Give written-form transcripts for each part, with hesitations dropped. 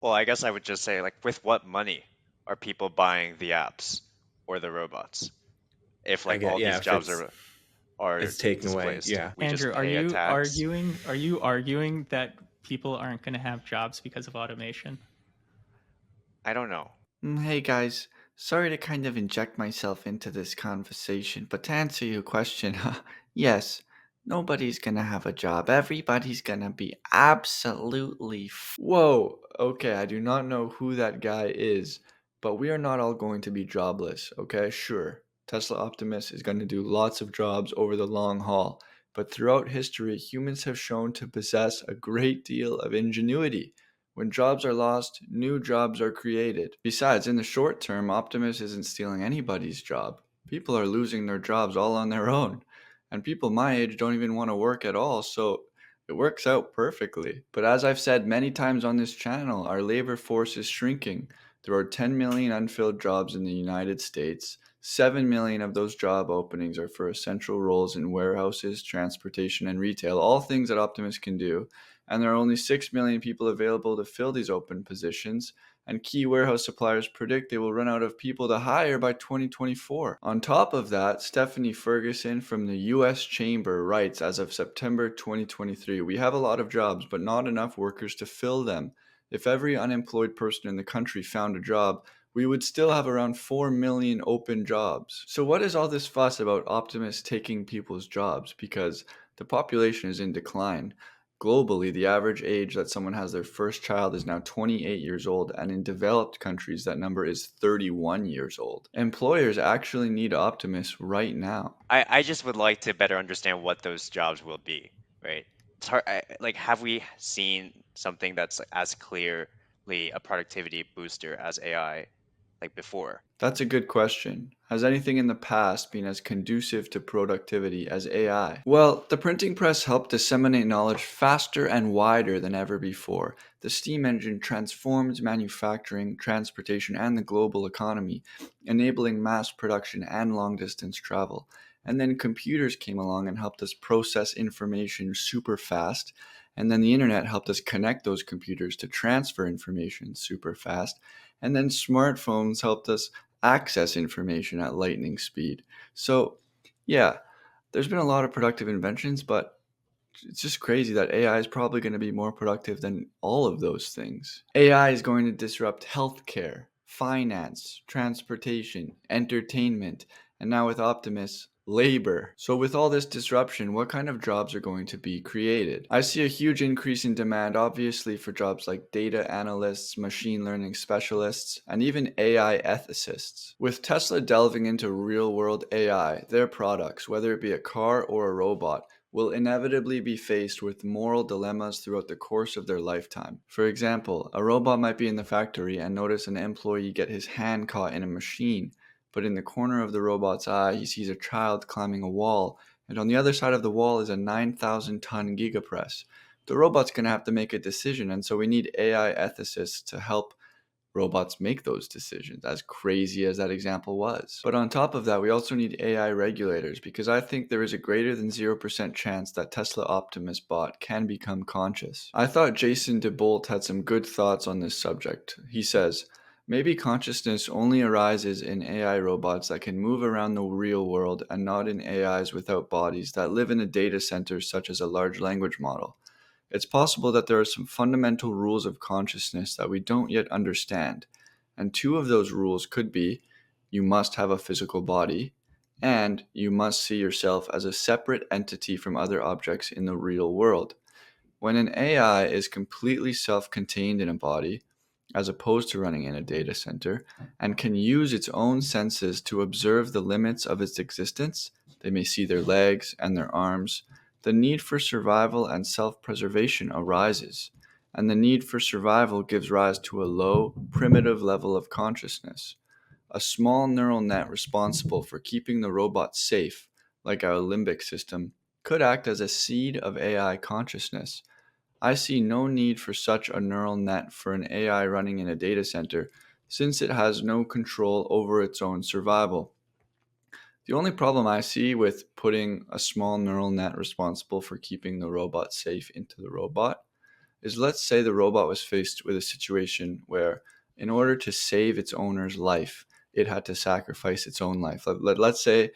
Well, I guess I would just say, like, with what money are people buying the apps or the robots? If I like get, all yeah, these if jobs are it's taken away, displaced, yeah. we just Andrew, are pay a you tax. arguing that people aren't going to have jobs because of automation? I don't know. Hey guys, sorry to kind of inject myself into this conversation, but to answer your question, yes, nobody's gonna have a job. Everybody's gonna be absolutely. Whoa, okay, I do not know who that guy is, but we are not all going to be jobless, okay? Sure, Tesla Optimus is going to do lots of jobs over the long haul, but throughout history, humans have shown to possess a great deal of ingenuity. When jobs are lost, new jobs are created. Besides, in the short term, Optimus isn't stealing anybody's job. People are losing their jobs all on their own. And people my age don't even want to work at all, so it works out perfectly. But as I've said many times on this channel, our labor force is shrinking. There are 10 million unfilled jobs in the United States. 7 million of those job openings are for essential roles in warehouses, transportation, and retail, all things that Optimus can do, and there are only 6 million people available to fill these open positions, and key warehouse suppliers predict they will run out of people to hire by 2024. On top of that, Stephanie Ferguson from the US Chamber writes, as of September 2023, we have a lot of jobs, but not enough workers to fill them. If every unemployed person in the country found a job, we would still have around 4 million open jobs. So, what is all this fuss about Optimus taking people's jobs? Because the population is in decline. Globally, the average age that someone has their first child is now 28 years old, and in developed countries, that number is 31 years old. Employers actually need Optimus right now. I just would like to better understand what those jobs will be, right? It's hard, like, have we seen something that's as clearly a productivity booster as AI like before? That's a good question. Has anything in the past been as conducive to productivity as AI? Well, the printing press helped disseminate knowledge faster and wider than ever before. The steam engine transformed manufacturing, transportation, and the global economy, enabling mass production and long distance travel. And then computers came along and helped us process information super fast. And then the internet helped us connect those computers to transfer information super fast. And then smartphones helped us access information at lightning speed. So, yeah, there's been a lot of productive inventions, but it's just crazy that AI is probably going to be more productive than all of those things. AI is going to disrupt healthcare, finance, transportation, entertainment, and now with Optimus, labor. So, with all this disruption, what kind of jobs are going to be created? I see a huge increase in demand, obviously, for jobs like data analysts, machine learning specialists, and even AI ethicists. With Tesla delving into real world AI, their products, whether it be a car or a robot, will inevitably be faced with moral dilemmas throughout the course of their lifetime. For example, a robot might be in the factory and notice an employee get his hand caught in a machine, but in the corner of the robot's eye, he sees a child climbing a wall, and on the other side of the wall is a 9,000-ton gigapress. The robot's going to have to make a decision, and so we need AI ethicists to help robots make those decisions, as crazy as that example was. But on top of that, we also need AI regulators because I think there is a greater than 0% chance that Tesla Optimus bot can become conscious. I thought Jason DeBolt had some good thoughts on this subject. He says, maybe consciousness only arises in AI robots that can move around the real world and not in AIs without bodies that live in a data center such as a large language model. It's possible that there are some fundamental rules of consciousness that we don't yet understand, and two of those rules could be you must have a physical body, and you must see yourself as a separate entity from other objects in the real world. When an AI is completely self contained in a body, as opposed to running in a data center, and can use its own senses to observe the limits of its existence, they may see their legs and their arms, the need for survival and self preservation arises, and the need for survival gives rise to a low, primitive level of consciousness. A small neural net responsible for keeping the robot safe, like our limbic system, could act as a seed of AI consciousness. I see no need for such a neural net for an AI running in a data center, since it has no control over its own survival. The only problem I see with putting a small neural net responsible for keeping the robot safe into the robot is, let's say the robot was faced with a situation where, in order to save its owner's life, it had to sacrifice its own life. Let's say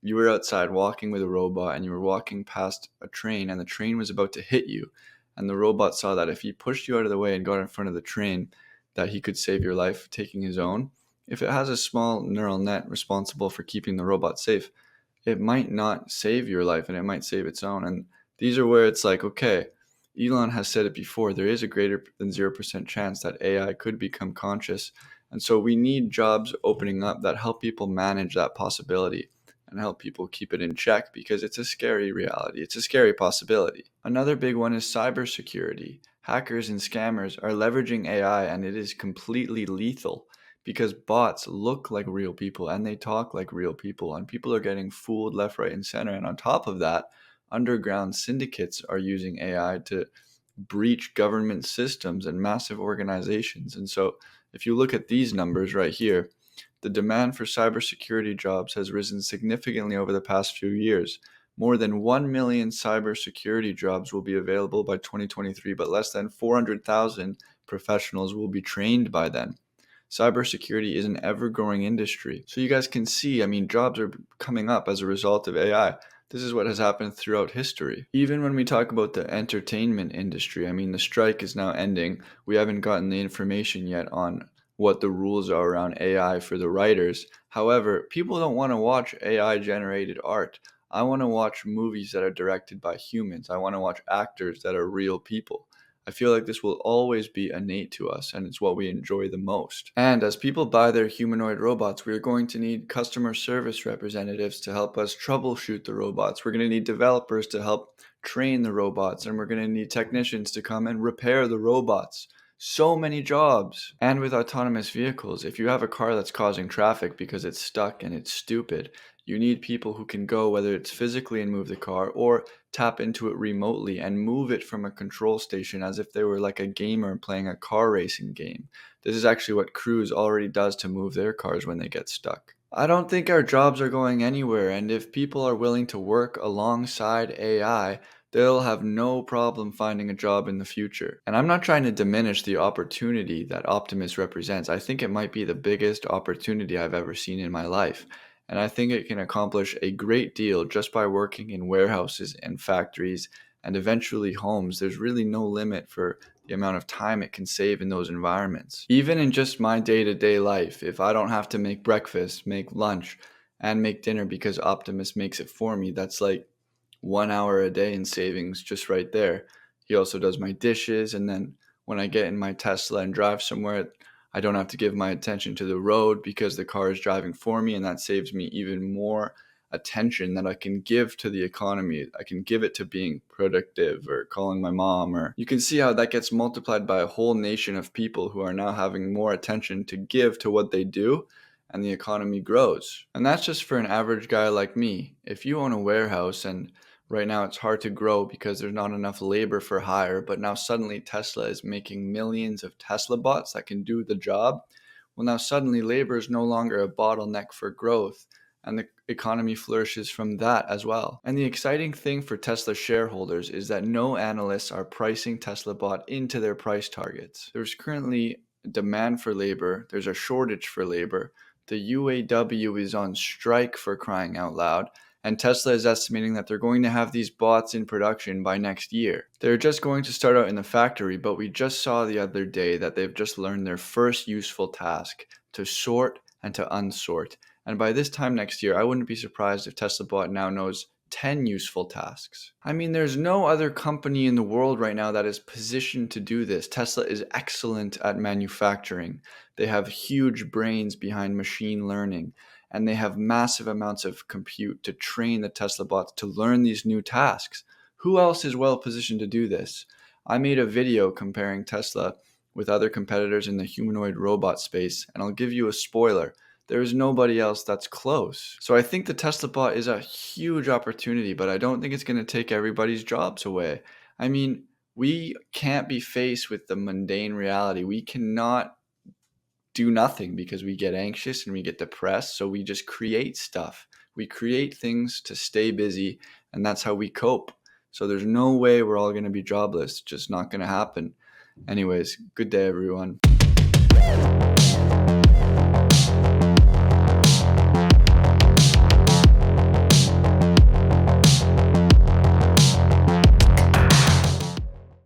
you were outside walking with a robot and you were walking past a train and the train was about to hit you. And the robot saw that if he pushed you out of the way and got in front of the train, that he could save your life taking his own. If it has a small neural net responsible for keeping the robot safe, it might not save your life and it might save its own. And these are where it's like, okay, Elon has said it before, there is a greater than 0% chance that AI could become conscious. And so we need jobs opening up that help people manage that possibility and help people keep it in check, because it's a scary reality. It's a scary possibility. Another big one is cybersecurity. Hackers and scammers are leveraging AI, and it is completely lethal because bots look like real people and they talk like real people, and people are getting fooled left, right, and center. And on top of that, underground syndicates are using AI to breach government systems and massive organizations. And so if you look at these numbers right here, the demand for cybersecurity jobs has risen significantly over the past few years. More than 1 million cybersecurity jobs will be available by 2023, but less than 400,000 professionals will be trained by then. Cybersecurity is an ever-growing industry. So you guys can see, jobs are coming up as a result of AI. This is what has happened throughout history. Even when we talk about the entertainment industry, the strike is now ending. We haven't gotten the information yet on what the rules are around AI for the writers. However, people don't want to watch AI generated art. I want to watch movies that are directed by humans. I want to watch actors that are real people. I feel like this will always be innate to us, and it's what we enjoy the most. And as people buy their humanoid robots, we are going to need customer service representatives to help us troubleshoot the robots. We're going to need developers to help train the robots, and we're going to need technicians to come and repair the robots. So many jobs. And with autonomous vehicles, if you have a car that's causing traffic because it's stuck and it's stupid, you need people who can go, whether it's physically and move the car, or tap into it remotely and move it from a control station as if they were like a gamer playing a car racing game. This is actually what Cruise already does to move their cars when they get stuck. I don't think our jobs are going anywhere, and if people are willing to work alongside AI, they'll have no problem finding a job in the future. And I'm not trying to diminish the opportunity that Optimus represents. I think it might be the biggest opportunity I've ever seen in my life. And I think it can accomplish a great deal just by working in warehouses and factories and eventually homes. There's really no limit for the amount of time it can save in those environments. Even in just my day-to-day life, if I don't have to make breakfast, make lunch, and make dinner because Optimus makes it for me, that's like 1 hour a day in savings just right there. He also does my dishes, and then when I get in my Tesla and drive somewhere, I don't have to give my attention to the road because the car is driving for me, and that saves me even more attention that I can give to the economy. I can give it to being productive or calling my mom, or you can see how that gets multiplied by a whole nation of people who are now having more attention to give to what they do, and the economy grows. And that's just for an average guy like me. If you own a warehouse and right now it's hard to grow because there's not enough labor for hire, but now suddenly Tesla is making millions of Tesla bots that can do the job. Well, now suddenly labor is no longer a bottleneck for growth, and the economy flourishes from that as well. And the exciting thing for Tesla shareholders is that no analysts are pricing Tesla bot into their price targets. There's currently demand for labor, there's a shortage for labor. The UAW is on strike, for crying out loud. And Tesla is estimating that they're going to have these bots in production by next year. They're just going to start out in the factory, but we just saw the other day that they've just learned their first useful task: to sort and to unsort. And by this time next year, I wouldn't be surprised if Tesla bot now knows 10 useful tasks. There's no other company in the world right now that is positioned to do this. Tesla is excellent at manufacturing. They have huge brains behind machine learning, and they have massive amounts of compute to train the Tesla bots to learn these new tasks. Who else is well positioned to do this? I made a video comparing Tesla with other competitors in the humanoid robot space, and I'll give you a spoiler: there is nobody else that's close. So I think the Tesla bot is a huge opportunity, but I don't think it's going to take everybody's jobs away. We can't be faced with the mundane reality. We cannot do nothing because we get anxious and we get depressed. So we just create stuff. We create things to stay busy, and that's how we cope. So there's no way we're all going to be jobless. Just not going to happen. Anyways, good day, everyone.